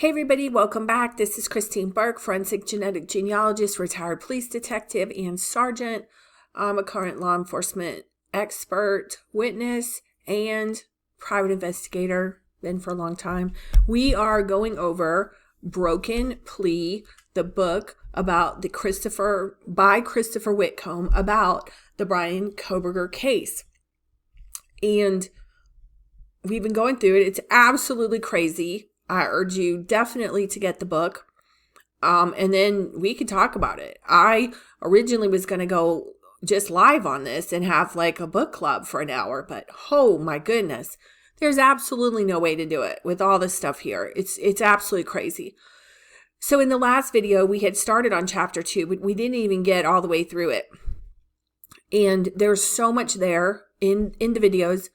Hey everybody, welcome back. This is Christine Burke, forensic genetic genealogist, retired police detective and sergeant. I'm a current law enforcement expert, witness, and private investigator, been for a long time. We are going over Broken Plea, the book about by Christopher Whitcomb about the Bryan Kohberger case. And we've been going through it. It's absolutely crazy. I urge you definitely to get the book. And then we could talk about it. I originally was going to go just live on this and have like a book club for an hour, but oh my goodness, there's absolutely no way to do it with all this stuff here. It's absolutely crazy. So in the last video, we had started on chapter 2, but we didn't even get all the way through it. And there's so much there in the videos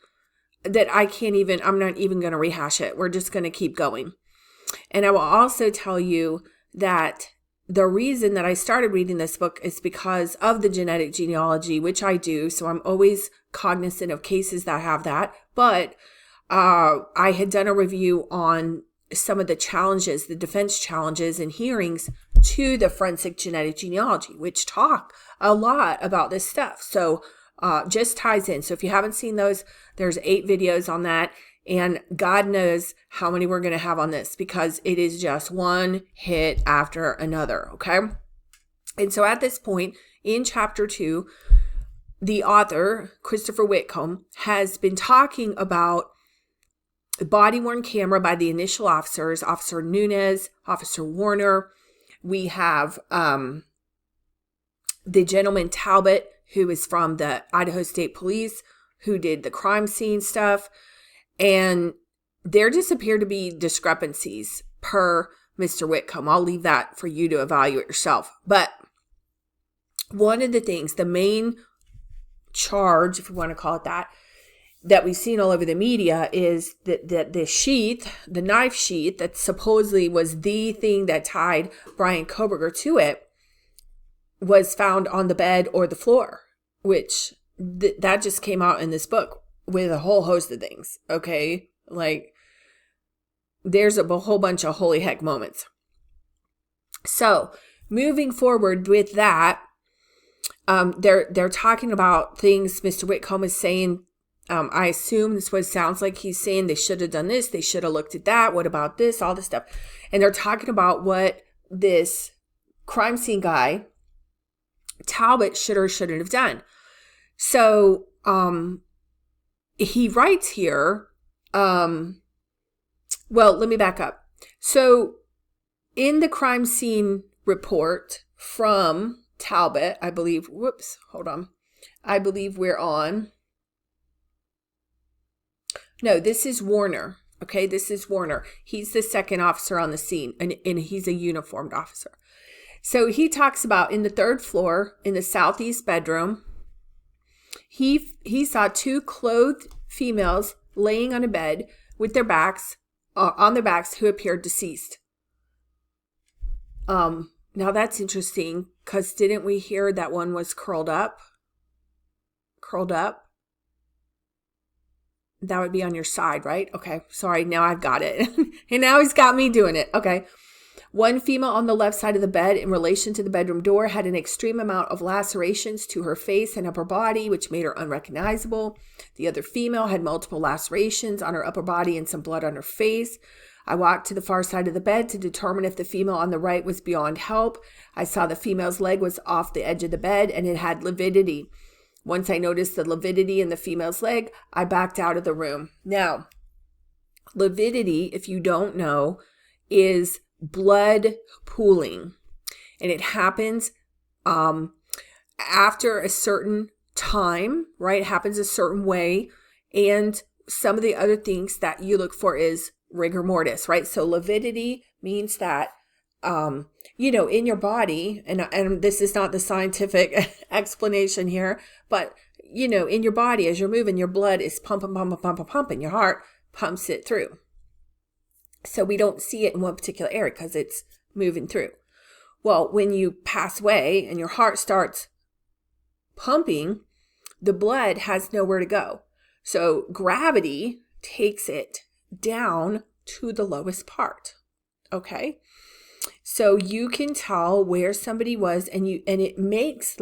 that I'm not even going to rehash it. We're just going to keep going. And I will also tell you that the reason that I started reading this book is because of the genetic genealogy, which I do. So I'm always cognizant of cases that have that. But I had done a review on some of the challenges, the defense challenges and hearings to the forensic genetic genealogy, which talk a lot about this stuff. So just ties in. So if you haven't seen those, there's 8 videos on that. And God knows how many we're going to have on this because it is just one hit after another. Okay. And so at this point in chapter 2, the author, Christopher Whitcomb, has been talking about the body-worn camera by the initial officers, Officer Nunez, Officer Warner. We have the gentleman Talbot, who is from the Idaho State Police, who did the crime scene stuff. And there just appear to be discrepancies per Mr. Whitcomb. I'll leave that for you to evaluate yourself. But one of the things, the main charge, if you want to call it that we've seen all over the media is that the sheath, the knife sheath that supposedly was the thing that tied Bryan Kohberger to it, was found on the bed or the floor, which that just came out in this book with a whole host of things. Okay. Like there's a whole bunch of holy heck moments. So moving forward with that, they're talking about things Mr. Whitcomb is saying. I assume this is what it sounds like he's saying. They should have done this. They should have looked at that. What about this? All this stuff. And they're talking about what this crime scene guy, Talbot, should or shouldn't have done. So he writes here, well, let me back up. So in the crime scene report from Talbot, I believe, I believe we're on. No, this is Warner. Okay, this is Warner. He's the second officer on the scene, and he's a uniformed officer. So he talks about in the 3rd floor in the southeast bedroom, he saw 2 clothed females laying on a bed with their backs on their backs who appeared deceased. Now that's interesting because didn't we hear that one was curled up? That would be on your side, right? Okay, sorry, now I've got it. And now he's got me doing it. Okay. One female on the left side of the bed in relation to the bedroom door had an extreme amount of lacerations to her face and upper body, which made her unrecognizable. The other female had multiple lacerations on her upper body and some blood on her face. I walked to the far side of the bed to determine if the female on the right was beyond help. I saw the female's leg was off the edge of the bed and it had lividity. Once I noticed the lividity in the female's leg, I backed out of the room. Now, lividity, if you don't know, is blood pooling, and it happens after a certain time, right? It happens a certain way, and some of the other things that you look for is rigor mortis, right? So lividity means that in your body, and this is not the scientific explanation here, but in your body as you're moving, your blood is pumping, your heart pumps it through. So we don't see it in one particular area because it's moving through. Well, when you pass away and your heart starts pumping, the blood has nowhere to go. So gravity takes it down to the lowest part. Okay. So you can tell where somebody was, and it makes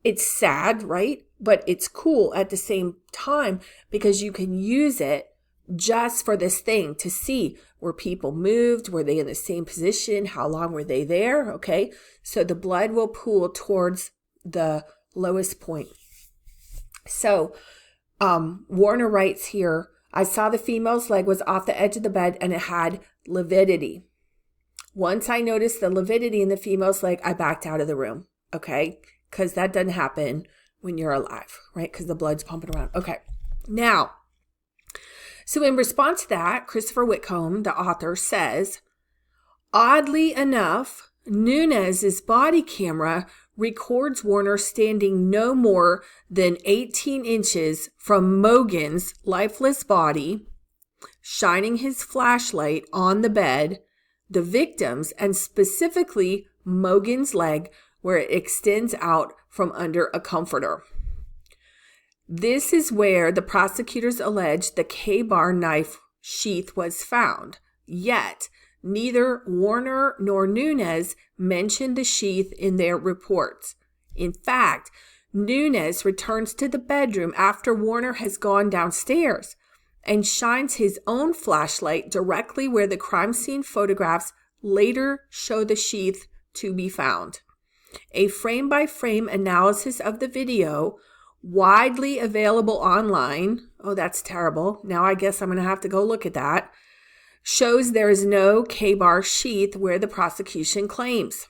it's sad, right? But it's cool at the same time because you can use it just for this thing to see where people moved, were they in the same position, how long were they there, okay? So the blood will pool towards the lowest point. So Warner writes here, I saw the female's leg was off the edge of the bed and it had lividity. Once I noticed the lividity in the female's leg, I backed out of the room, okay? Because that doesn't happen when you're alive, right? Because the blood's pumping around. Okay, now, so in response to that, Christopher Whitcomb, the author, says, oddly enough, Nunez's body camera records Warner standing no more than 18 inches from Mogen's lifeless body, shining his flashlight on the bed, the victim's, and specifically Mogen's leg, where it extends out from under a comforter. This is where the prosecutors allege the K-bar knife sheath was found. Yet, neither Warner nor Nunez mentioned the sheath in their reports. In fact, Nunez returns to the bedroom after Warner has gone downstairs and shines his own flashlight directly where the crime scene photographs later show the sheath to be found. A frame-by-frame analysis of the video, widely available online, oh, that's terrible. Now I guess I'm going to have to go look at that, shows there is no K-bar sheath where the prosecution claims.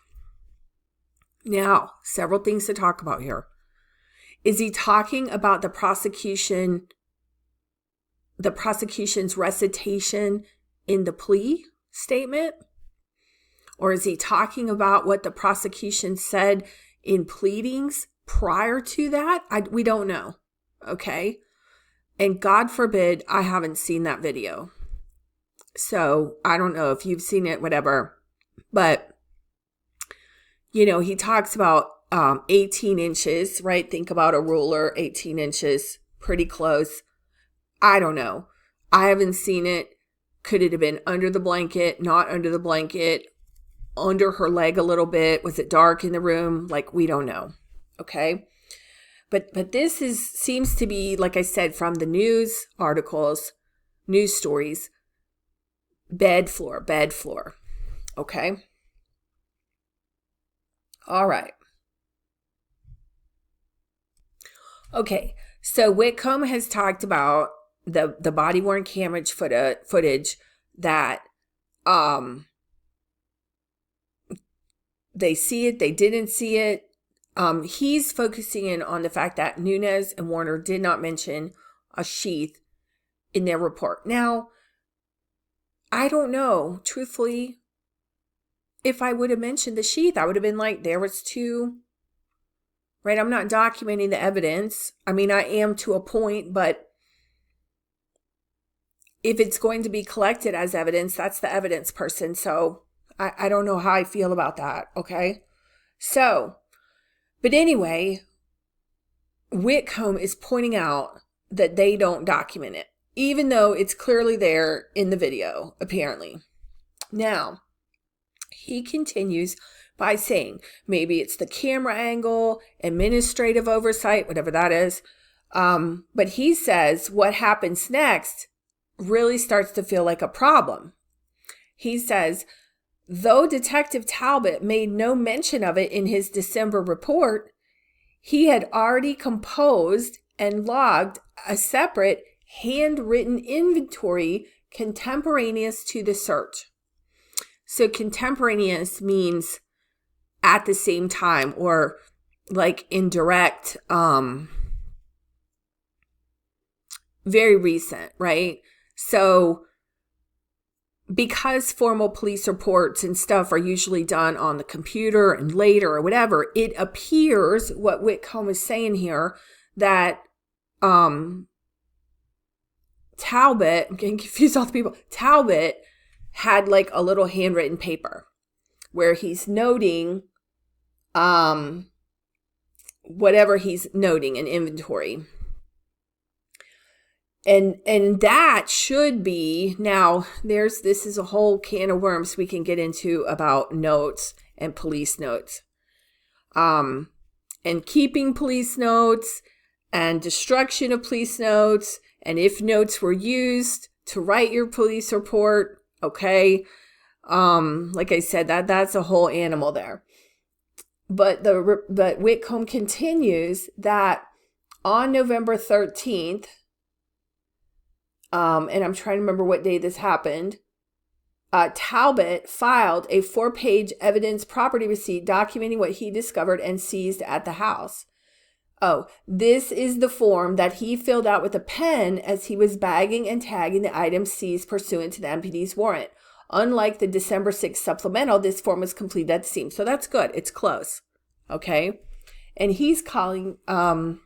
Now, several things to talk about here. Is he talking about the prosecution's recitation in the plea statement? Or is he talking about what the prosecution said in pleadings prior to that? We don't know, okay? And God forbid I haven't seen that video. So I don't know if you've seen it, whatever. But, he talks about 18 inches, right? Think about a ruler, 18 inches, pretty close. I don't know. I haven't seen it. Could it have been under the blanket, not under the blanket, under her leg a little bit? Was it dark in the room? We don't know. Okay. But this seems to be, like I said, from the news articles, news stories, bed floor. Okay. All right. Okay. So Whitcomb has talked about the body worn camera footage that, they see it, they didn't see it. He's focusing in on the fact that Nunez and Warner did not mention a sheath in their report. Now, I don't know, truthfully, if I would have mentioned the sheath, I would have been like, there was two, right? I'm not documenting the evidence. I mean, I am to a point, but if it's going to be collected as evidence, that's the evidence person. So I don't know how I feel about that, okay? So, but anyway, Whitcomb is pointing out that they don't document it, even though it's clearly there in the video, apparently. Now, he continues by saying maybe it's the camera angle, administrative oversight, whatever that is. But he says what happens next really starts to feel like a problem. He says, though Detective Talbot made no mention of it in his December report, he had already composed and logged a separate handwritten inventory contemporaneous to the search. So contemporaneous means at the same time, or like indirect, very recent, right? So because formal police reports and stuff are usually done on the computer and later or whatever, it appears, what Whitcomb is saying here, that Talbot, I'm getting confused all the people, Talbot had like a little handwritten paper where he's noting whatever he's noting in inventory. And that should be, now this is a whole can of worms we can get into about notes and police notes. And keeping police notes and destruction of police notes, and if notes were used to write your police report, okay. Like I said, that's a whole animal there. But Whitcomb continues that on November 13th, and I'm trying to remember what day this happened, Talbot filed a 4-page evidence property receipt documenting what he discovered and seized at the house. Oh, this is the form that he filled out with a pen as he was bagging and tagging the items seized pursuant to the MPD's warrant. Unlike the December 6th supplemental, this form was completed at the scene. So that's good. It's close. Okay. And he's calling, so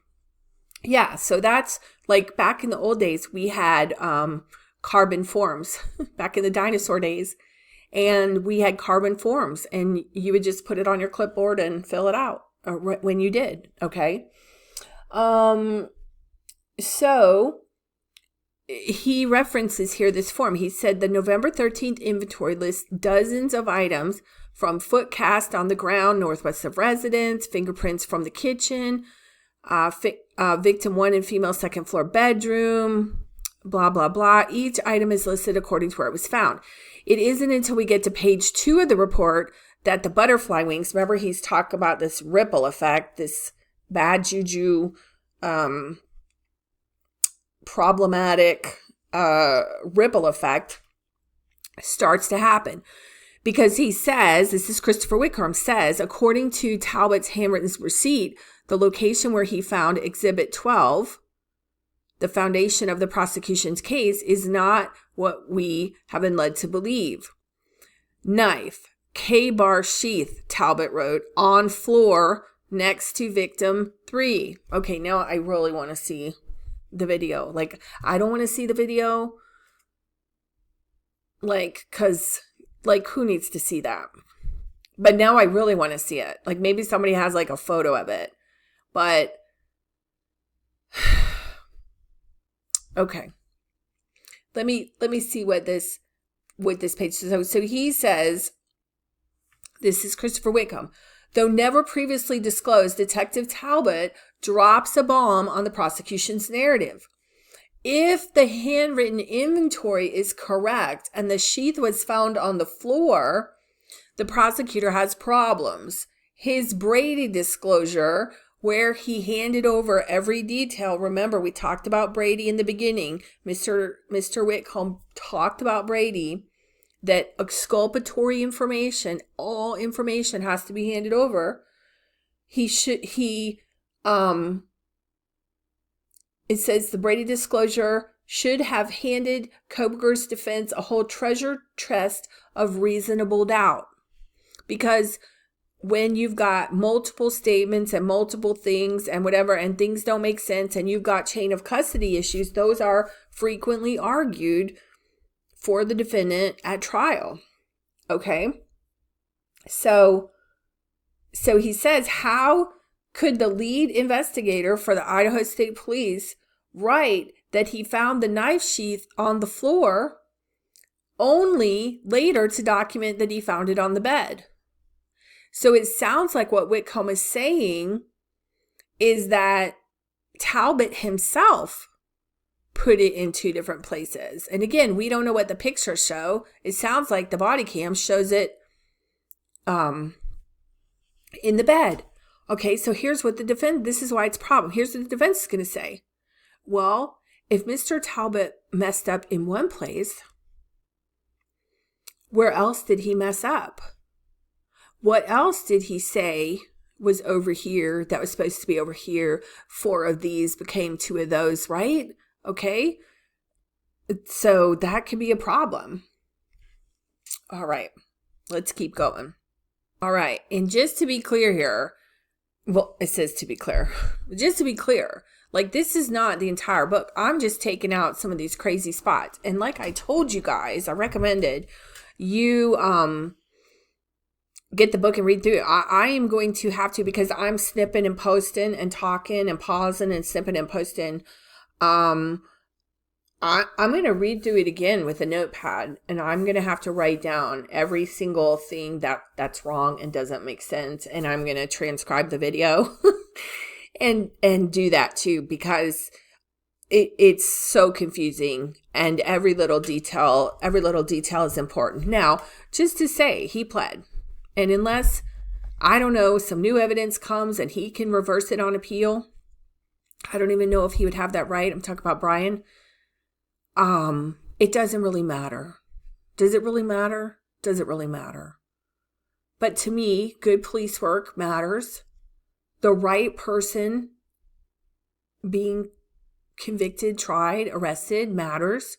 that's like back in the old days, we had carbon forms back in the dinosaur days. And we had carbon forms and you would just put it on your clipboard and fill it out when you did. Okay. So he references here this form. He said the November 13th inventory lists dozens of items from foot cast on the ground northwest of residence, fingerprints from the kitchen, victim 1 and female second floor bedroom, blah, blah, blah. Each item is listed according to where it was found. It isn't until we get to page 2 of the report that the butterfly wings, remember he's talked about this ripple effect, this bad juju, problematic ripple effect starts to happen. Because he says, this is Christopher Whitcomb says, according to Talbot's handwritten receipt, the location where he found Exhibit 12, the foundation of the prosecution's case, is not what we have been led to believe. Knife, K-bar sheath, Talbot wrote, on floor next to victim 3. Okay, now I really want to see the video. Like, I don't want to see the video. Like, because, like, who needs to see that? But now I really want to see it. Like, maybe somebody has, like, a photo of it. But, okay. Let me see what this page says. So he says, this is Christopher Whitcomb. Though never previously disclosed, Detective Talbot drops a bomb on the prosecution's narrative. If the handwritten inventory is correct and the sheath was found on the floor, the prosecutor has problems. His Brady disclosure, where he handed over every detail. Remember, we talked about Brady in the beginning. Mr. Whitcomb talked about Brady, that exculpatory information, all information has to be handed over. It says the Brady disclosure should have handed Kohberger's defense a whole treasure chest of reasonable doubt. Because when you've got multiple statements and multiple things and whatever, and things don't make sense, and you've got chain of custody issues, those are frequently argued for the defendant at trial. Okay? So he says, how could the lead investigator for the Idaho State Police write that he found the knife sheath on the floor only later to document that he found it on the bed? So it sounds like what Whitcomb is saying is that Talbot himself put it in 2 different places. And again, we don't know what the pictures show. It sounds like the body cam shows it in the bed. Okay, so here's what this is why it's a problem. Here's what the defense is going to say. Well, if Mr. Talbot messed up in one place, where else did he mess up? What else did he say was over here that was supposed to be over here? 4 of these became 2 of those, right? Okay. So that could be a problem. All right. Let's keep going. All right. And just to be clear here, well, it says to be clear. Just to be clear, like, this is not the entire book. I'm just taking out some of these crazy spots. And like I told you guys, I recommended you get the book and read through it. I am going to have to, because I'm snipping and posting and talking and pausing and snipping and posting. I'm going to read through it again with a notepad, and I'm going to have to write down every single thing that's wrong and doesn't make sense. And I'm going to transcribe the video and do that too, because it's so confusing, and every little detail is important. Now, just to say, he pled, and unless, I don't know, some new evidence comes and he can reverse it on appeal, I don't even know if he would have that right. I'm talking about Bryan. It doesn't really matter. Does it really matter? Does it really matter? But to me, good police work matters. The right person being convicted, tried, arrested matters.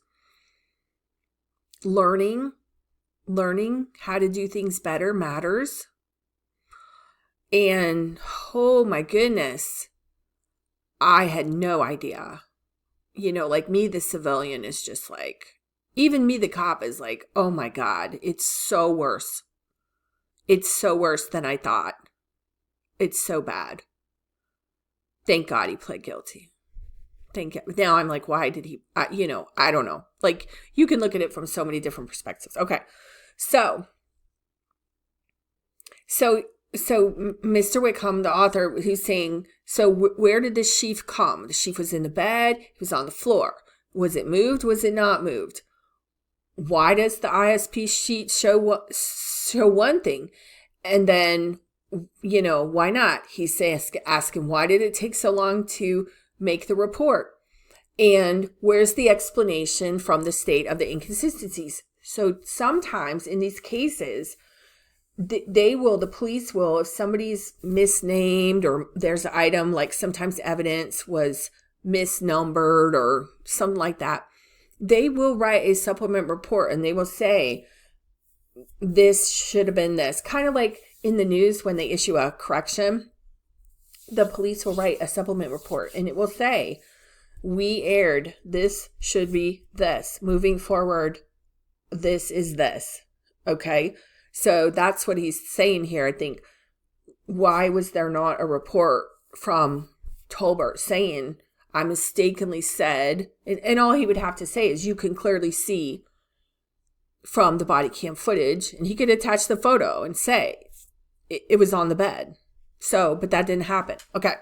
Learning how to do things better matters. And oh my goodness, I had no idea. Like me, the civilian, is just like, even me, the cop, is like, oh my God, it's so worse. It's so worse than I thought. It's so bad. Thank God he pled guilty. Now I'm like, why did he, I don't know. Like, you can look at it from so many different perspectives. Okay. So Mr. Whitcomb, the author, who's saying, so where did the sheath come? The sheath was in the bed. It was on the floor. Was it moved? Was it not moved? Why does the ISP sheet show one thing? And then, why not? He's asking, why did it take so long to make the report? And where's the explanation from the state of the inconsistencies? So sometimes in these cases, the police will, if somebody's misnamed or there's an item, like sometimes evidence was misnumbered or something like that, they will write a supplement report and they will say, this should have been this. Kind of like in the news when they issue a correction, the police will write a supplement report and it will say, we erred. This should be this. Moving forward, this is this. Okay? So that's what he's saying here. I think, why was there not a report from Tolbert saying, I mistakenly said, and all he would have to say is, you can clearly see from the body cam footage, and he could attach the photo and say it was on the bed. So, but that didn't happen. Okay.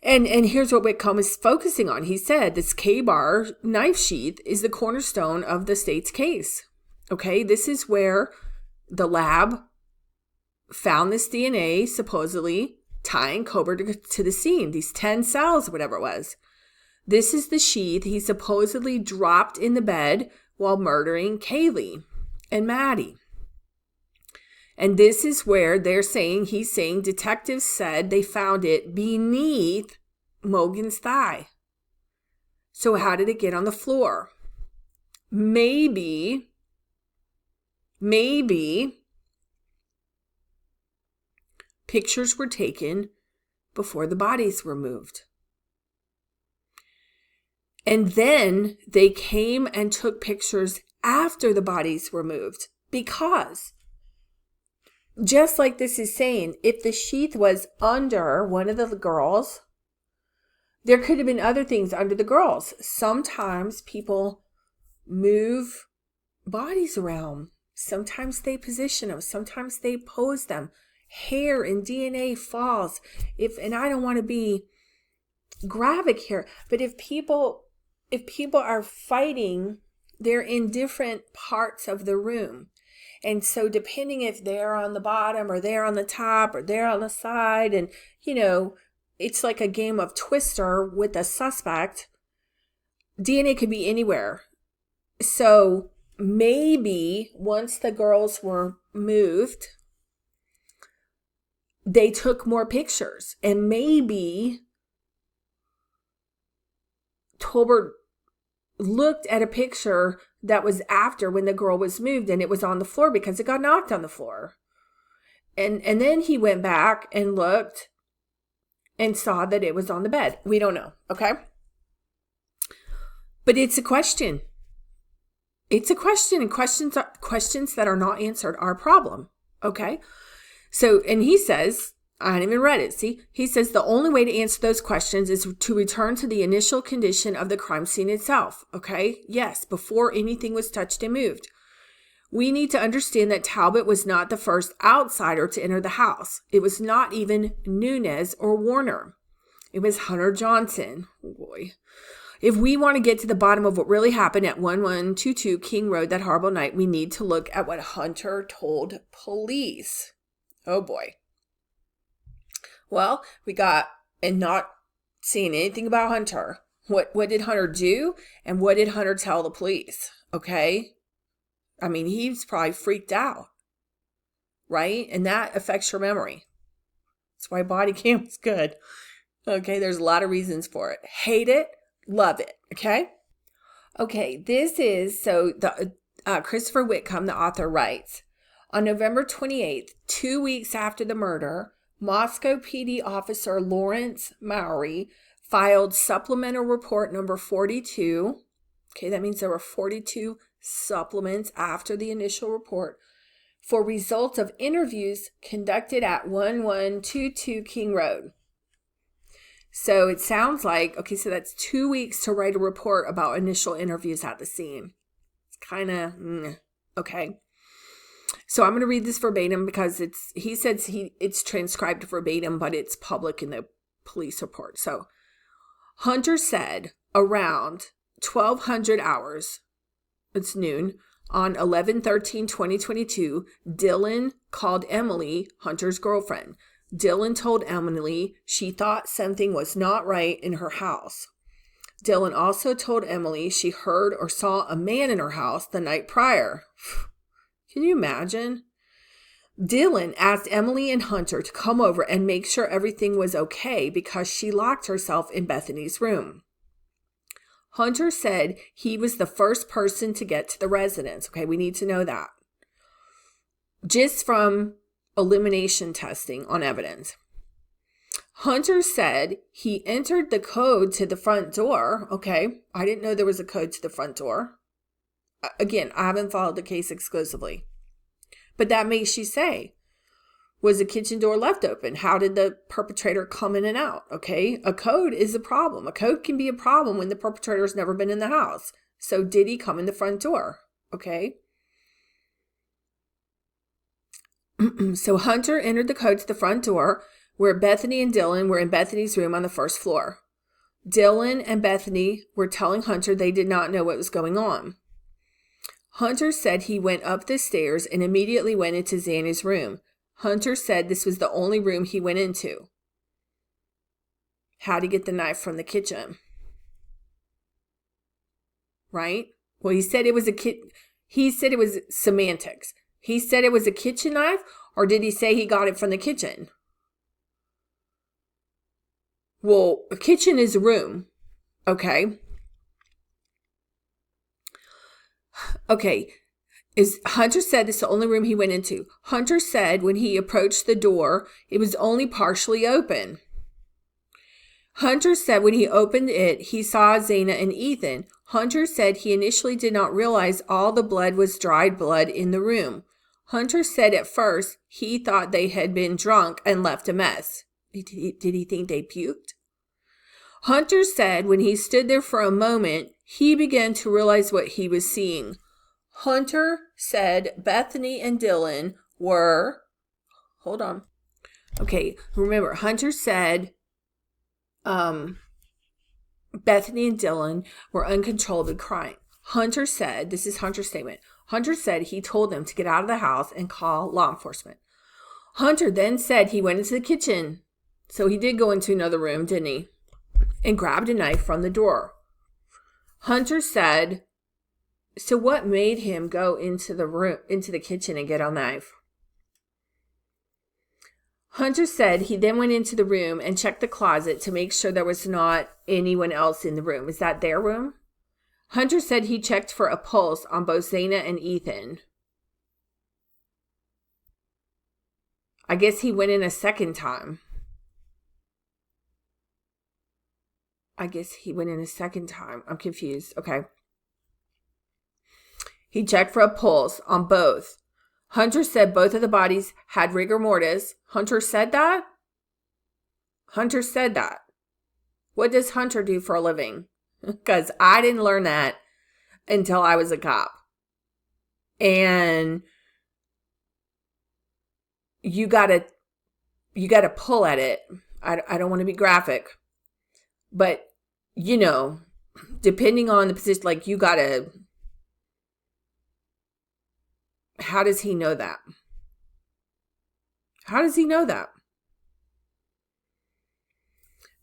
And here's what Whitcomb is focusing on. He said this K-bar knife sheath is the cornerstone of the state's case. Okay. This is where the lab found this DNA, supposedly tying Kohberger to the scene, these 10 cells, whatever it was. This is the sheath he supposedly dropped in the bed while murdering Kaylee and Maddie. And this is where he's saying detectives said they found it beneath Mogan's thigh. So how did it get on the floor? Maybe pictures were taken before the bodies were moved. And then they came and took pictures after the bodies were moved, because just like this is saying, if the sheath was under one of the girls, there could have been other things under the girls. Sometimes people move bodies around. Sometimes they position them. Sometimes they pose them. Hair and DNA falls. And I don't want to be graphic here, but if people are fighting, they're in different parts of the room. And so depending if they're on the bottom or they're on the top or they're on the side, and it's like a game of Twister with a suspect. DNA could be anywhere. So maybe once the girls were moved, they took more pictures, and maybe Tolbert looked at a picture that was after when the girl was moved and it was on the floor because it got knocked on the floor. And then he went back and looked and saw that it was on the bed. We don't know. Okay. But it's a question. It's a question, and questions that are not answered are a problem. Okay. So, and he says, I hadn't even read it. See, he says the only way to answer those questions is to return to the initial condition of the crime scene itself. Okay. Yes. Before anything was touched and moved. We need to understand that Talbot was not the first outsider to enter the house. It was not even Nunez or Warner. It was Hunter Johnson. Oh boy. If we want to get to the bottom of what really happened at 1122 King Road that horrible night, we need to look at what Hunter told police. Oh boy. Well, we got, and not seeing anything about Hunter. What did Hunter do? And what did Hunter tell the police? Okay. I mean, he's probably freaked out. Right? And that affects your memory. That's why body cam is good. Okay. There's a lot of reasons for it. Hate it. Love it. Okay. Okay. This is, so the Christopher Whitcomb, the author, writes, on November 28th, 2 weeks after the murder, Moscow PD officer Lawrence Mowry filed supplemental report number 42. Okay, that means there were 42 supplements after the initial report for results of interviews conducted at 1122 King Road. So it sounds like, okay, so that's 2 weeks to write a report about initial interviews at the scene. It's kind of, okay. So I'm going to read this verbatim because it's transcribed verbatim, but it's public in the police report. So Hunter said around 1200 hours, it's noon, on 11/13/2022, Dylan called Emily, Hunter's girlfriend. Dylan told Emily she thought something was not right in her house. Dylan also told Emily she heard or saw a man in her house the night prior. Can you imagine? Dylan asked Emily and Hunter to come over and make sure everything was okay because she locked herself in Bethany's room. Hunter said he was the first person to get to the residence. Okay, we need to know that. Just from elimination testing on evidence. Hunter said he entered the code to the front door. Okay, I didn't know there was a code to the front door. Again, I haven't followed the case exclusively. But that makes you say, was the kitchen door left open? How did the perpetrator come in and out? Okay, a code is a problem. A code can be a problem when the perpetrator has never been in the house. So did he come in the front door? Okay. So Hunter entered the code to the front door where Bethany and Dylan were in Bethany's room on the first floor. Dylan and Bethany were telling Hunter they did not know what was going on. Hunter said he went up the stairs and immediately went into Xana's room. Hunter said this was the only room he went into. How'd he get the knife from the kitchen? Right? Well, he said it was he said it was semantics. He said it was a kitchen knife, or did he say he got it from the kitchen? Well, a kitchen is a room. Okay. Okay. Hunter said this is the only room he went into. Hunter said when he approached the door, it was only partially open. Hunter said when he opened it, he saw Xana and Ethan. Hunter said he initially did not realize all the blood was dried blood in the room. Hunter said at first he thought they had been drunk and left a mess. Did he think they puked? Hunter said when he stood there for a moment, he began to realize what he was seeing. Hunter said Bethany and Dylan were... Hold on. Okay, remember, Hunter said Bethany and Dylan were uncontrollably crying. Hunter said, this is Hunter's statement, Hunter said he told them to get out of the house and call law enforcement. Hunter then said he went into the kitchen. So he did go into another room, didn't he? And grabbed a knife from the door. Hunter said, so what made him go into the room, into the kitchen and get a knife? Hunter said he then went into the room and checked the closet to make sure there was not anyone else in the room. Is that their room? Hunter said he checked for a pulse on both Xana and Ethan. I guess he went in a second time. I'm confused. Okay. He checked for a pulse on both. Hunter said both of the bodies had rigor mortis. Hunter said that? Hunter said that. What does Hunter do for a living? Because I didn't learn that until I was a cop. And you gotta pull at it. I don't want to be graphic, but depending on the position, like how does he know that? How does he know that?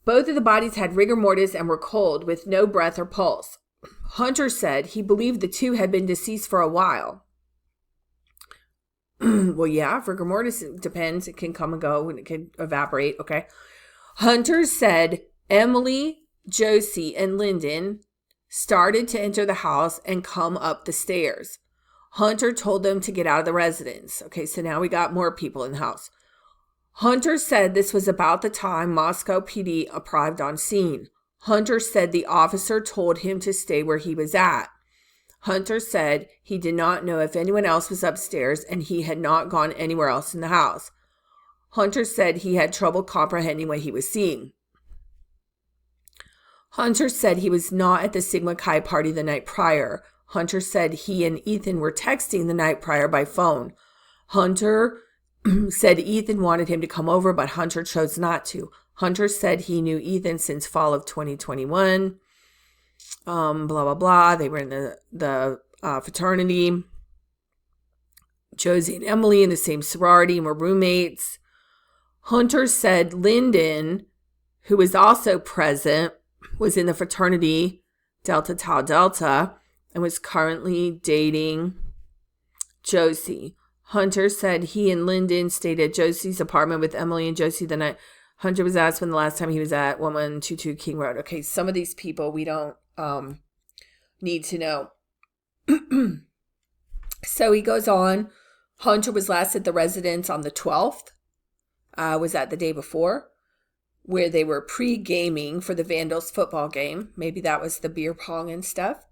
Both of the bodies had rigor mortis and were cold with no breath or pulse. Hunter said he believed the two had been deceased for a while. Well, yeah, rigor mortis, it depends. It can come and go and it can evaporate, okay? Hunter said Emily, Josie, and Lyndon started to enter the house and come up the stairs. Hunter told them to get out of the residence. Okay, so now we got more people in the house. Hunter said this was about the time Moscow PD arrived on scene. Hunter said the officer told him to stay where he was at. Hunter said he did not know if anyone else was upstairs and he had not gone anywhere else in the house. Hunter said he had trouble comprehending what he was seeing. Hunter said he was not at the Sigma Chi party the night prior. Hunter said he and Ethan were texting the night prior by phone. Hunter said Ethan wanted him to come over, but Hunter chose not to. Hunter said he knew Ethan since fall of 2021. Blah, blah, blah. They were in the fraternity. Josie and Emily in the same sorority and were roommates. Hunter said Lyndon, who was also present, was in the fraternity Delta Tau Delta and was currently dating Josie. Hunter said he and Lyndon stayed at Josie's apartment with Emily and Josie the night. Hunter was asked when the last time he was at 1122 King Road. Okay, some of these people we don't need to know. So he goes on. Hunter was last at the residence on the 12th. Was that the day before? Where they were pre-gaming for the Vandals football game. Maybe that was the beer pong and stuff.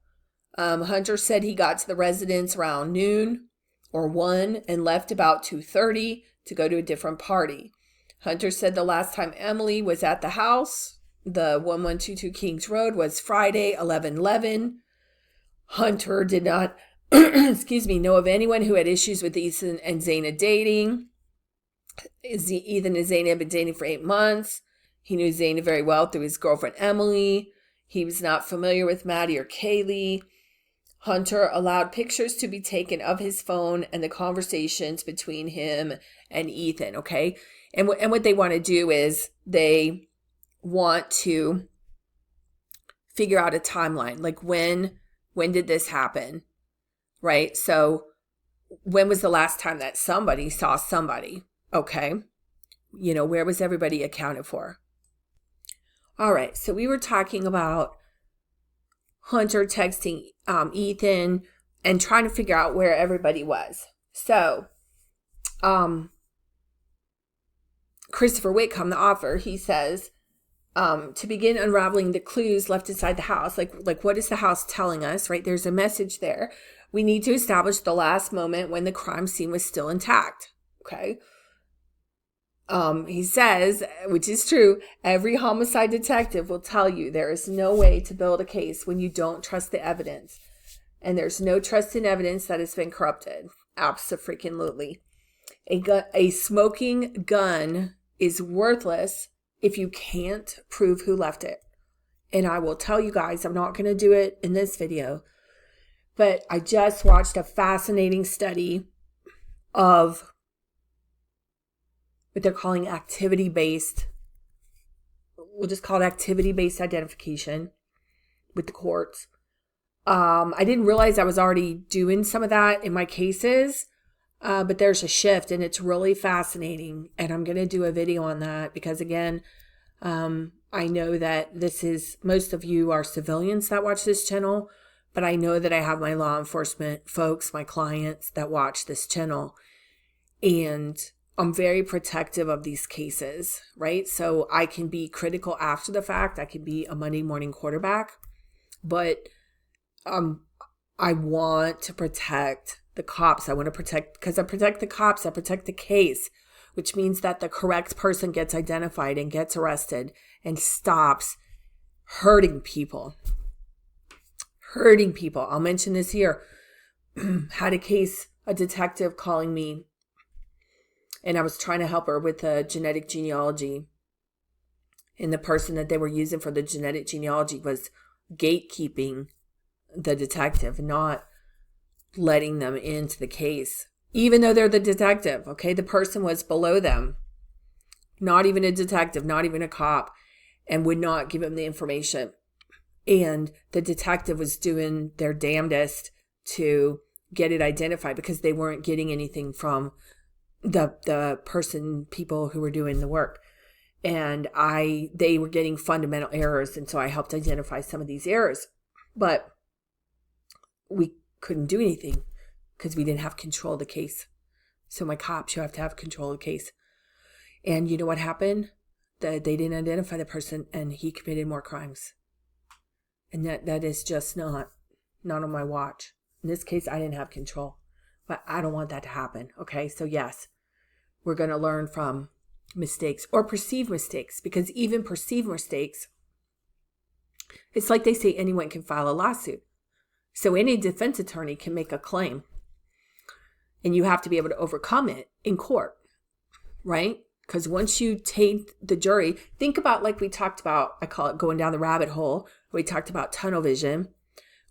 Hunter said he got to the residence around noon or 1 and left about 2:30 to go to a different party. Hunter said the last time Emily was at the house, the 1122 Kings Road, was Friday, 11/11. Hunter did not, know of anyone who had issues with Ethan and Zaina dating. Ethan and Zaina had been dating for 8 months. He knew Zaina very well through his girlfriend Emily. He was not familiar with Maddie or Kaylee. Hunter allowed pictures to be taken of his phone and the conversations between him and Ethan, okay? And what they want to do is they want to figure out a timeline. Like when did this happen, right? So when was the last time that somebody saw somebody, okay? Where was everybody accounted for? All right, so we were talking about Hunter texting Ethan and trying to figure out where everybody was. So, Christopher Whitcomb, the author, he says, to begin unraveling the clues left inside the house, like what is the house telling us, right? There's a message there. We need to establish the last moment when the crime scene was still intact, okay? He says, which is true, every homicide detective will tell you there is no way to build a case when you don't trust the evidence. And there's no trust in evidence that has been corrupted. Abso-freaking-lutely. A smoking gun is worthless if you can't prove who left it. And I will tell you guys, I'm not going to do it in this video, but I just watched a fascinating study of what they're calling activity-based, we'll just call it activity-based identification with the courts. I didn't realize I was already doing some of that in my cases, but there's a shift and it's really fascinating. And I'm going to do a video on that because, again, I know that most of you are civilians that watch this channel, but I know that I have my law enforcement folks, my clients that watch this channel. And I'm very protective of these cases, right? So I can be critical after the fact. I can be a Monday morning quarterback, but I want to protect the cops. I want to protect, because I protect the cops. I protect the case. which means that the correct person gets identified and gets arrested and stops hurting people. Hurting people. I'll mention this here. Had a case, a detective calling me, and I was trying to help her with the genetic genealogy. And the person that they were using for the genetic genealogy was gatekeeping the detective, not letting them into the case. Even though they're the detective, okay? The person was below them. Not even a detective, not even a cop, and would not give them the information. And the detective was doing their damnedest to get it identified because they weren't getting anything from the people who were doing the work. And they were getting fundamental errors, and so I helped identify some of these errors. But we couldn't do anything because we didn't have control of the case. So my cops, you have to have control of the case. And you know what happened? They didn't identify the person, and he committed more crimes. And that is just not on my watch. In this case, I didn't have control. But I don't want that to happen, okay? So yes, we're going to learn from mistakes or perceived mistakes, because even perceived mistakes, it's like they say anyone can file a lawsuit. So any defense attorney can make a claim, and you have to be able to overcome it in court, right? Because once you take the jury, think about, like we talked about, I call it going down the rabbit hole. We talked about tunnel vision.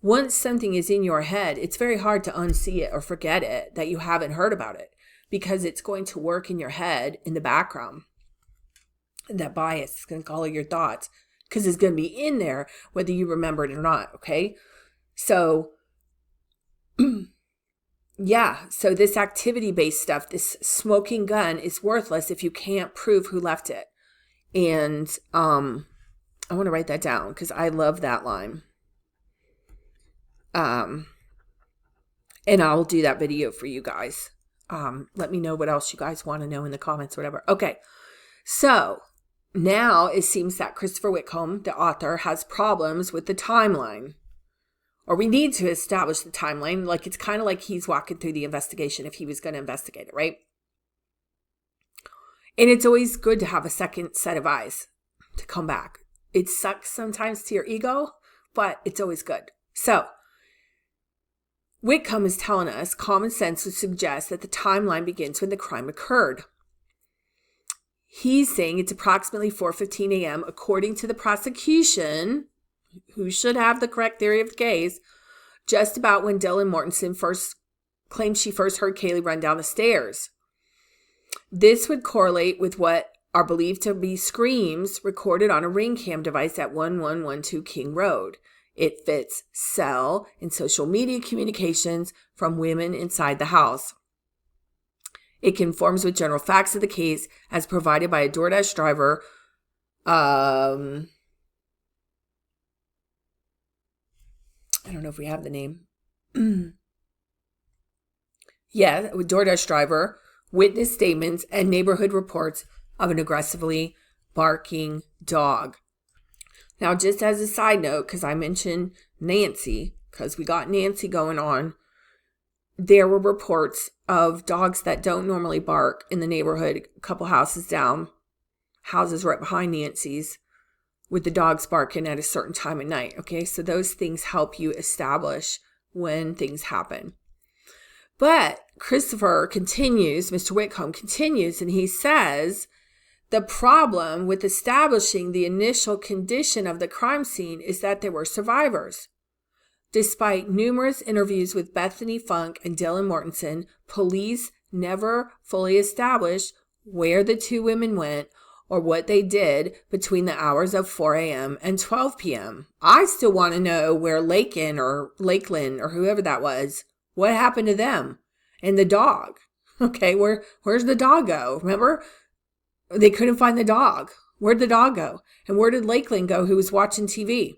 Once something is in your head, it's very hard to unsee it or forget it, that you haven't heard about it, because it's going to work in your head in the background. And that bias is going to color your thoughts because it's going to be in there whether you remember it or not, okay? So, yeah, so this activity-based stuff, this smoking gun is worthless if you can't prove who left it. And I want to write that down because I love that line. And I'll do that video for you guys. Let me know what else you guys want to know in the comments or whatever. Okay, so now it seems that Christopher Whitcomb, the author, has problems with the timeline. Or we need to establish the timeline. Like, it's kind of like he's walking through the investigation if he was going to investigate it, right? And it's always good to have a second set of eyes to come back. It sucks sometimes to your ego, but it's always good. So Whitcomb is telling us common sense would suggest that the timeline begins when the crime occurred. He's saying it's approximately 4:15 a.m. according to the prosecution, who should have the correct theory of the case, just about when Dylan Mortensen first claimed she first heard Kaylee run down the stairs. This would correlate with what are believed to be screams recorded on a ring cam device at 1112 King Road. It fits cell and social media communications from women inside the house. It conforms with general facts of the case as provided by a DoorDash driver. I don't know if we have the name. Yeah, with DoorDash driver, witness statements, and neighborhood reports of an aggressively barking dog. Now, just as a side note, because I mentioned Nancy, because we got Nancy going on, there were reports of dogs that don't normally bark in the neighborhood, a couple houses down, houses right behind Nancy's, with the dogs barking at a certain time of night. Okay, so those things help you establish when things happen. But Christopher continues, Mr. Whitcomb continues, and he says the problem with establishing the initial condition of the crime scene is that there were survivors. Despite numerous interviews with Bethany Funk and Dylan Mortensen, police never fully established where the two women went or what they did between the hours of 4 a.m. and 12 p.m. I still want to know where Lakeland or whoever that was, what happened to them and the dog. Okay, where's the dog go? Remember? They couldn't find the dog. Where'd the dog go? And where did Lakeland go, who was watching TV?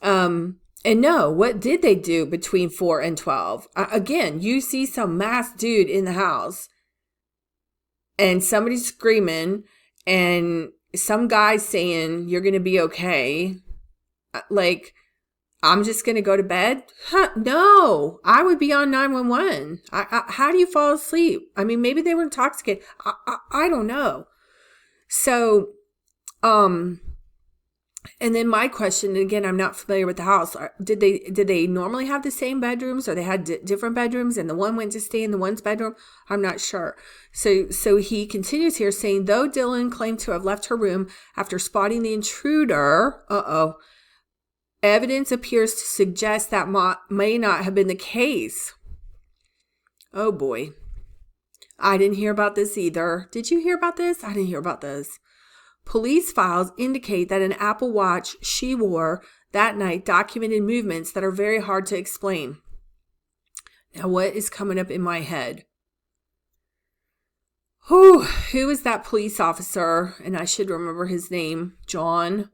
And no, what did they do between 4 and 12? Again, you see some masked dude in the house and somebody's screaming and some guy saying, you're going to be okay. Like, I'm just going to go to bed? No, I would be on 911. How do you fall asleep? I mean, maybe they were intoxicated. I don't know. So, and then my question, and again, I'm not familiar with the house. Did they normally have the same bedrooms, or they had different bedrooms and the one went to stay in the one's bedroom? I'm not sure. So he continues here saying, though Dylan claimed to have left her room after spotting the intruder, evidence appears to suggest that may not have been the case. Oh boy. I didn't hear about this either. Did you hear about this? I didn't hear about this. Police files indicate that an Apple Watch she wore that night documented movements that are very hard to explain. Now, what is coming up in my head? Who is that police officer? And I should remember his name. John.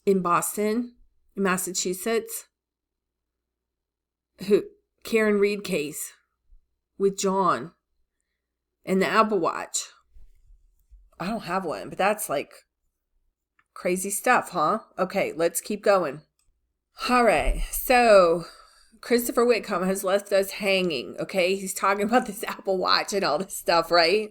In Boston, in Massachusetts. Karen Reed case with John and the Apple Watch. I don't have one, but that's like crazy stuff, huh? Okay, let's keep going. All right, so Christopher Whitcomb has left us hanging, okay? He's talking about this Apple Watch and all this stuff, right?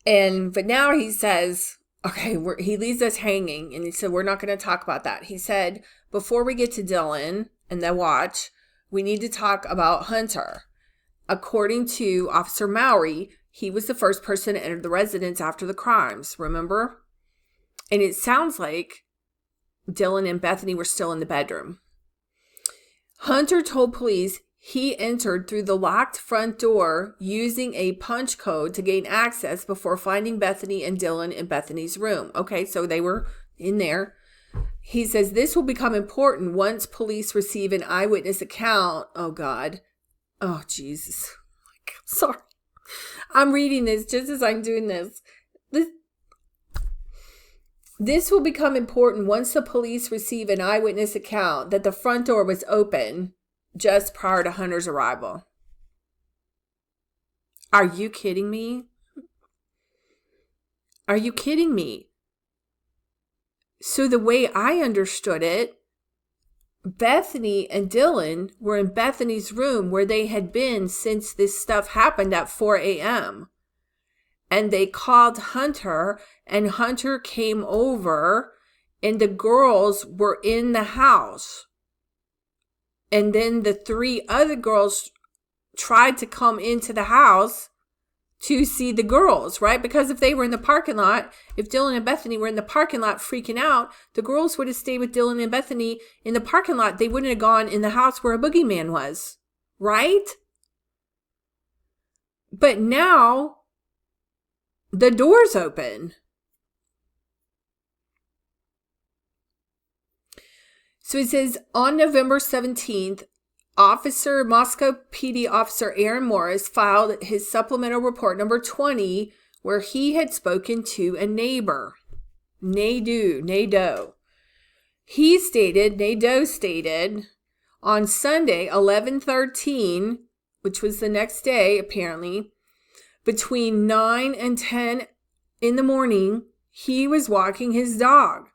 But now he says, okay, he leaves us hanging, and he said, we're not going to talk about that. He said, before we get to Dylan and the watch, we need to talk about Hunter. According to Officer Mowry, he was the first person to enter the residence after the crimes, remember? And it sounds like Dylan and Bethany were still in the bedroom. Hunter told police he entered through the locked front door using a punch code to gain access before finding Bethany and Dylan in Bethany's room. Okay, so they were in there. He says this will become important once police receive an eyewitness account. Oh, God. Oh, Jesus. Sorry. I'm reading this just as I'm doing this. This will become important once the police receive an eyewitness account that the front door was open just prior to Hunter's arrival. Are you kidding me? Are you kidding me? So the way I understood it, Bethany and Dylan were in Bethany's room where they had been since this stuff happened at 4 a.m. And they called Hunter, and Hunter came over, and the girls were in the house. And then the 3 other girls tried to come into the house to see the girls, right? Because if they were in the parking lot, if Dylan and Bethany were in the parking lot freaking out, the girls would have stayed with Dylan and Bethany in the parking lot. They wouldn't have gone in the house where a boogeyman was, right? But now the door's open. So it says on November 17th, Moscow PD Officer Aaron Morris filed his supplemental report number 20, where he had spoken to a neighbor, Nadeau. Nadeau stated, on Sunday, 11/13, which was the next day, apparently, between 9 and 10 in the morning, he was walking his dog.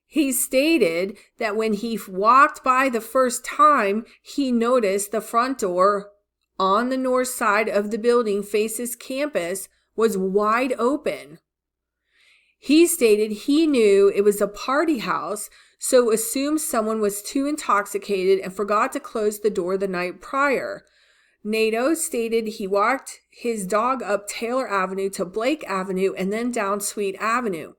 He stated that when he walked by the first time, he noticed the front door on the north side of the building faces campus was wide open. He stated he knew it was a party house, so assumed someone was too intoxicated and forgot to close the door the night prior. Nadeau stated he walked his dog up Taylor Avenue to Blake Avenue and then down Sweet Avenue.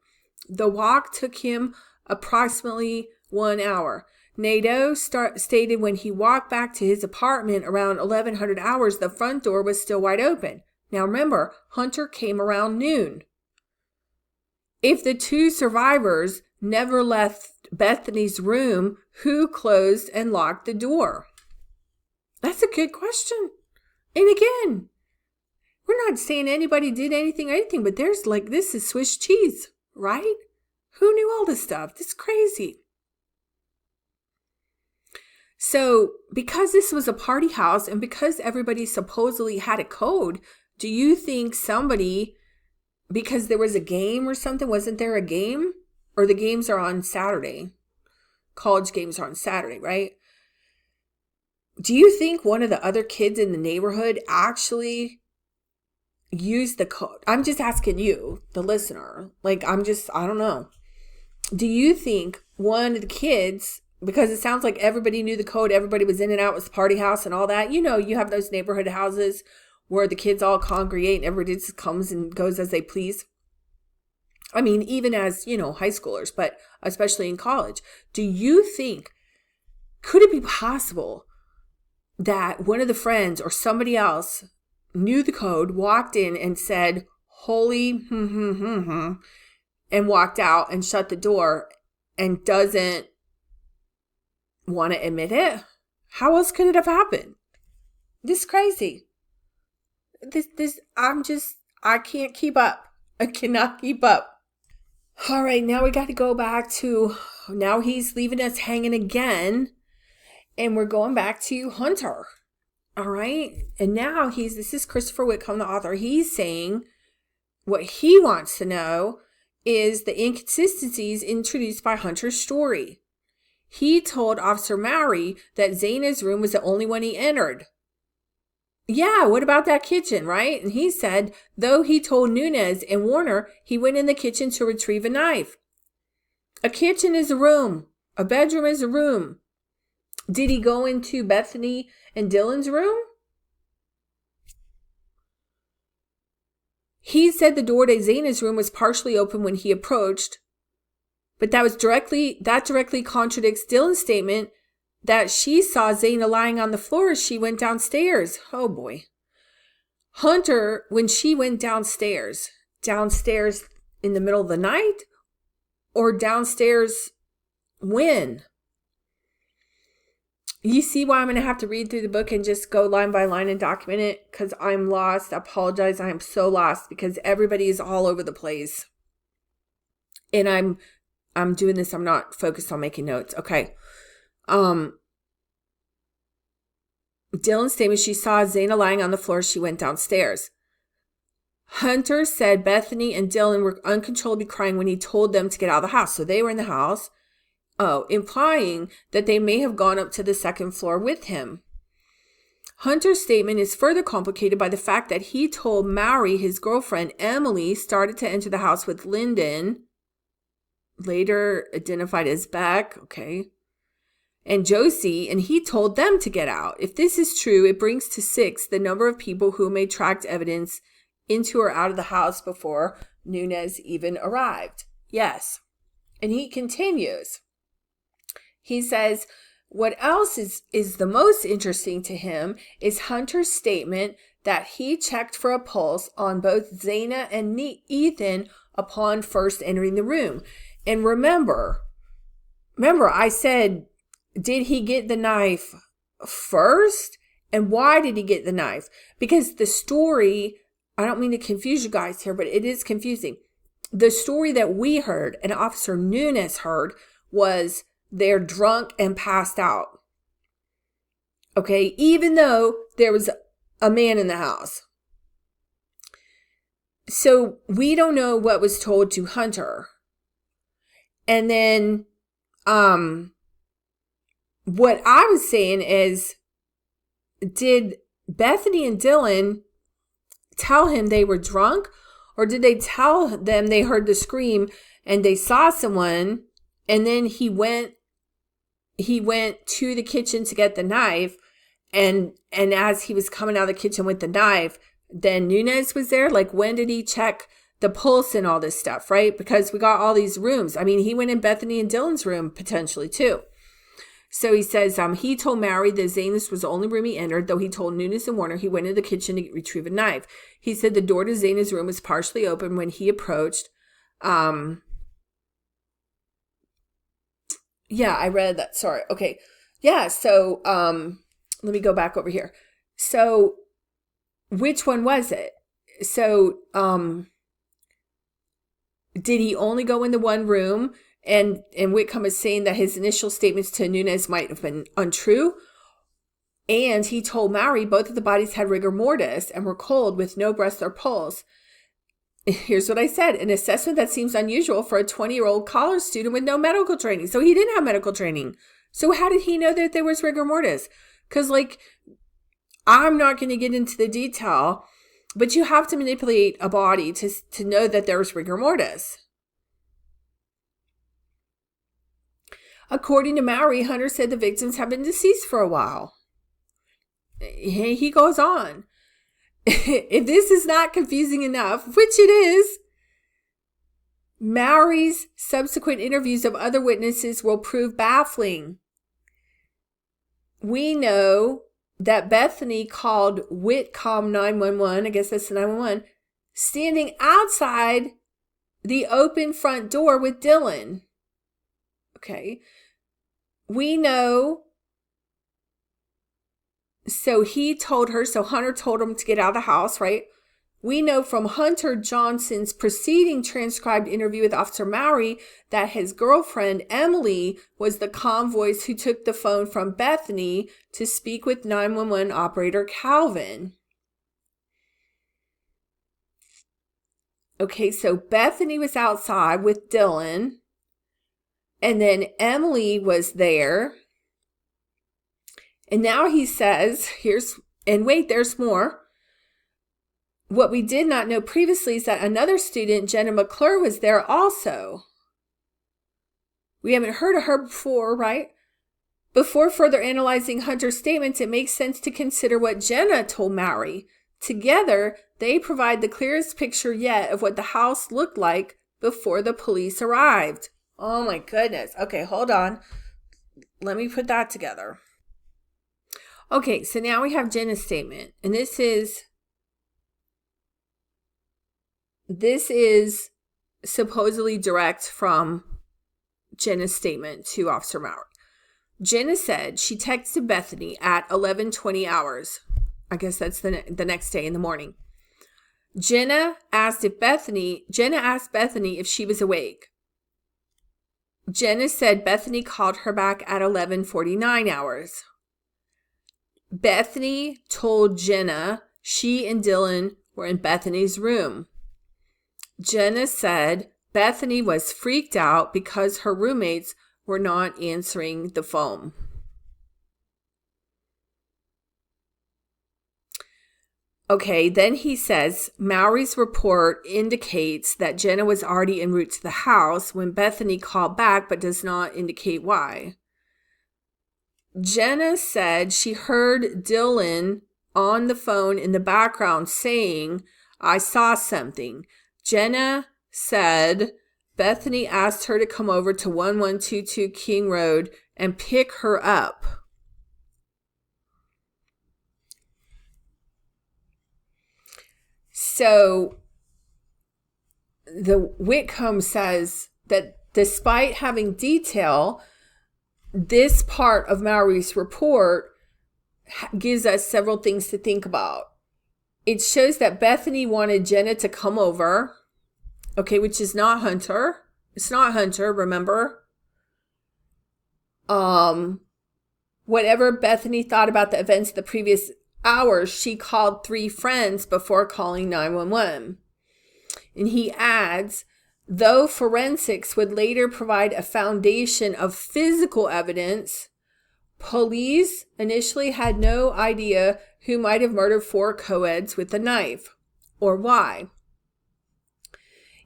The walk took him approximately 1 hour. Nadeau stated when he walked back to his apartment around 1100 hours, the front door was still wide open. Now remember, Hunter came around noon. If the 2 survivors never left Bethany's room, who closed and locked the door? That's a good question. And again, we're not saying anybody did anything, but there's this is Swiss cheese, right? Who knew all this stuff? This is crazy. So because this was a party house and because everybody supposedly had a code, do you think somebody, because there was a game or something, wasn't there a game? Or the games are on Saturday? college games are on Saturday, right? Do you think one of the other kids in the neighborhood actually used the code? I'm just asking you, the listener. I don't know. Do you think one of the kids, because it sounds like everybody knew the code, everybody was in and out, was the party house and all that. You know, you have those neighborhood houses where the kids all congregate and everybody just comes and goes as they please. I mean, even as, high schoolers, but especially in college. Do you think, could it be possible that one of the friends or somebody else knew the code, walked in and said, holy, and walked out and shut the door and doesn't want to admit it? How else could it have happened? This is crazy. I can't keep up. I cannot keep up. All right, now we got to go back to, now he's leaving us hanging again. And we're going back to Hunter. All right. And now this is Christopher Whitcomb, the author. He's saying what he wants to know is the inconsistencies introduced by Hunter's story. He told Officer Mowry that Zaina's room was the only one he entered. Yeah, what about that kitchen, right? And he said, though he told Nunez and Warner he went in the kitchen to retrieve a knife. A kitchen is a room. A bedroom is a room. Did he go into Bethany and Dylan's room? He said the door to Zaina's room was partially open when he approached, but that directly contradicts Dylan's statement that she saw Zaina lying on the floor as she went downstairs. Oh boy. Hunter, when she went downstairs in the middle of the night or downstairs when? You see why I'm going to have to read through the book and just go line by line and document it, because I'm lost. I apologize. I am so lost because everybody is all over the place. And I'm doing this. I'm not focused on making notes. Okay. Dylan's statement, she saw Zaina lying on the floor as she went downstairs. Hunter said Bethany and Dylan were uncontrollably crying when he told them to get out of the house. So they were in the house. Implying that they may have gone up to the second floor with him. Hunter's statement is further complicated by the fact that he told Mowry his girlfriend Emily started to enter the house with Lyndon, later identified as Beck, and Josie, and he told them to get out. If this is true, it brings to 6 the number of people who may tracked evidence into or out of the house before Nunez even arrived. Yes. And he continues. He says, what else is the most interesting to him is Hunter's statement that he checked for a pulse on both Zaina and Ethan upon first entering the room. And remember, I said, did he get the knife first? And why did he get the knife? Because the story, I don't mean to confuse you guys here, but it is confusing. The story that we heard and Officer Nunez heard was they're drunk and passed out. Okay, even though there was a man in the house. So we don't know what was told to Hunter. And then what I was saying is, did Bethany and Dylan tell him they were drunk? Or did they tell them they heard the scream and they saw someone, and then he went to the kitchen to get the knife, and as he was coming out of the kitchen with the knife, then Nunez was there? Like, when did he check the pulse and all this stuff, right? Because we got all these rooms. I mean, he went in Bethany and Dylan's room potentially too. So he says he told Mowry that Zaina's was the only room he entered, though he told Nunez and Warner he went into the kitchen to retrieve a knife. He said the door to Zaina's room was partially open when he approached. Yeah, I read that. Sorry. Okay. Yeah. So, let me go back over here. So which one was it? So, did he only go in the one room? And Whitcomb is saying that his initial statements to Nunez might have been untrue. And he told Mowry both of the bodies had rigor mortis and were cold with no breath or pulse. Here's what I said: an assessment that seems unusual for a 20-year-old college student with no medical training. So he didn't have medical training. So how did he know that there was rigor mortis? Because, like, I'm not going to get into the detail, but you have to manipulate a body to know that there's rigor mortis. According to Mowry, Hunter said the victims have been deceased for a while. He goes on. If this is not confusing enough, which it is, Mowry's subsequent interviews of other witnesses will prove baffling. We know that Bethany called Whitcomb 911, I guess that's the 911, standing outside the open front door with Dylan. Okay. We know, so Hunter told him to get out of the house, right? We know from Hunter Johnson's preceding transcribed interview with Officer Mowry that his girlfriend, Emily, was the calm voice who took the phone from Bethany to speak with 911 operator Calvin. Okay, so Bethany was outside with Dylan, and then Emily was there. And now he says, there's more. What we did not know previously is that another student, Jenna McClure, was there also. We haven't heard of her before, right? Before further analyzing Hunter's statements, it makes sense to consider what Jenna told Mowry. Together, they provide the clearest picture yet of what the house looked like before the police arrived. Oh my goodness. Okay, hold on. Let me put that together. Okay, so now we have Jenna's statement, and this is supposedly direct from Jenna's statement to Officer Mowry. Jenna said she texted Bethany at 11:20 hours. I guess that's the next day in the morning. Jenna asked Bethany if she was awake. Jenna said Bethany called her back at 11:49 hours. Bethany told Jenna she and Dylan were in Bethany's room. Jenna said Bethany was freaked out because her roommates were not answering the phone. Okay, then he says Mowry's report indicates that Jenna was already en route to the house when Bethany called back, but does not indicate why. Jenna said she heard Dylan on the phone in the background saying, "I saw something." Jenna said Bethany asked her to come over to 1122 King Road and pick her up. So the Whitcomb says that despite having detail, this part of Mowry's report gives us several things to think about. It shows that Bethany wanted Jenna to come over, okay, which is not Hunter. It's not Hunter, remember? Whatever Bethany thought about the events of the previous hours, she called 3 friends before calling 911. And he adds, though forensics would later provide a foundation of physical evidence, police initially had no idea who might have murdered 4 co-eds with a knife, or why.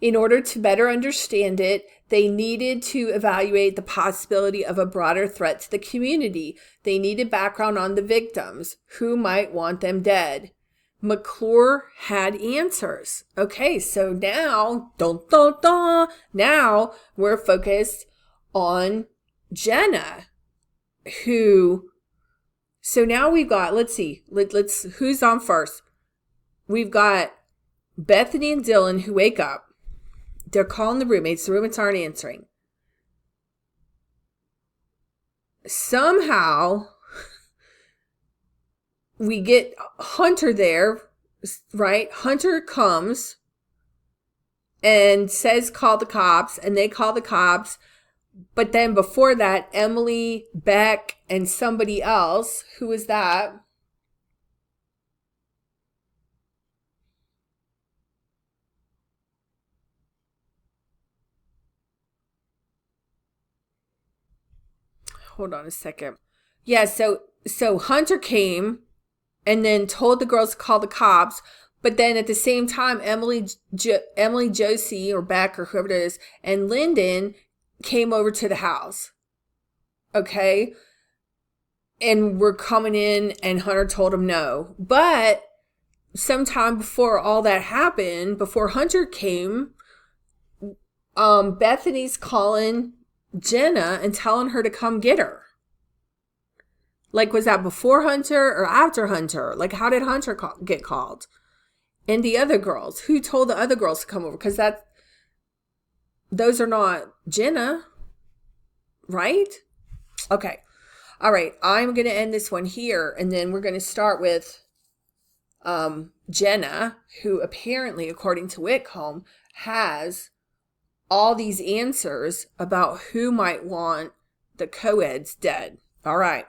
In order to better understand it, they needed to evaluate the possibility of a broader threat to the community. They needed background on the victims, who might want them dead. McClure had answers. Okay, so now, now we're focused on Jenna, so now we've got, let's see, who's on first? We've got Bethany and Dylan who wake up. They're calling the roommates aren't answering. Somehow, we get Hunter there, right? Hunter comes and says, call the cops, and they call the cops. But then before that, Emily, Beck, and somebody else, who is that? hold on a second. Yeah, so Hunter came and then told the girls to call the cops. But then at the same time, Emily, Josie, or Beck, or whoever it is, and Lyndon came over to the house. Okay? And were coming in, and Hunter told him no. But sometime before all that happened, before Hunter came, Bethany's calling Jenna and telling her to come get her. Like, was that before Hunter or after Hunter? Like, how did Hunter get called? And the other girls, who told the other girls to come over? Because those are not Jenna, right? Okay. All right. I'm going to end this one here, and then we're going to start with Jenna, who apparently, according to Whitcomb, has all these answers about who might want the co-eds dead. All right.